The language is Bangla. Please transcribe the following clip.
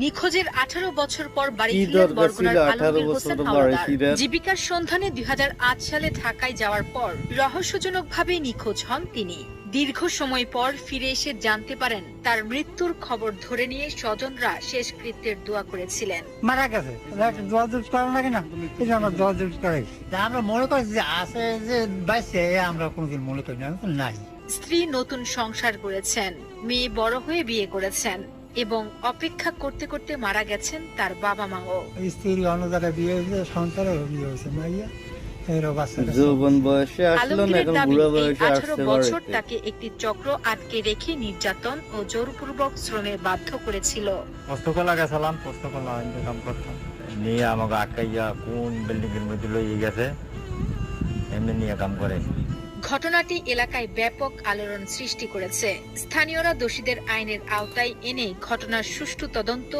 নিখোঁজের 18 বছর পর বাড়ি ফিরলেন বরগুনার আলমগীর হোসেন হাওলাদার। জীবিকার সন্ধানে 2008 সালে ঢাকায় যাওয়ার পর রহস্যজনকভাবে নিখোঁজ হন তিনি। দীর্ঘ সময় পর ফিরে এসে জানতে পারেন তার মৃত্যুর খবর ধরে নিয়ে স্বজনরা শেষকৃত্যের দোয়া করেছিলেন। মারা গেছে, দোয়া দুধ করা লাগে না, এই জন্য দোয়া দুধ করে আমরা মনে করি যে আছে, যে বাইসে আমরা কোনোদিন মনে করি না, নাই। স্ত্রী নতুন সংসার করেছেন, মেয়ে বড় হয়ে বিয়ে করেছেন এবং অপেক্ষা করতে করতে মারা গেছেন তার বাবা মাও। স্ত্রী অন্য জায়গায় বিয়ে হয়েছে, সন্তানেরও বিয়ে হয়েছে, মাইয়া যৌবন বয়সে আসলো না, এখন বুড়ো বয়সে 18 আসছে বছর বাড়িতে। তাকে একটি চক্র আটকে রেখে নির্যাতন ও জোরপূর্বক শ্রমে বাধ্য করেছিল। পুস্তকলা গেছিলাম, পুস্তকলা কাম করতাম, নিয়ে আমাকে আটকাইয়া কোন বিল্ডিং এর মধ্যে লইয়ে গেছে, এমনি নিয়ে কাম করে। ঘটনাটি এলাকায় ব্যাপক আলোড়ন সৃষ্টি করেছে। স্থানীয়রা দোষীদের আইনের আওতায় এনে ঘটনার সুষ্ঠু তদন্ত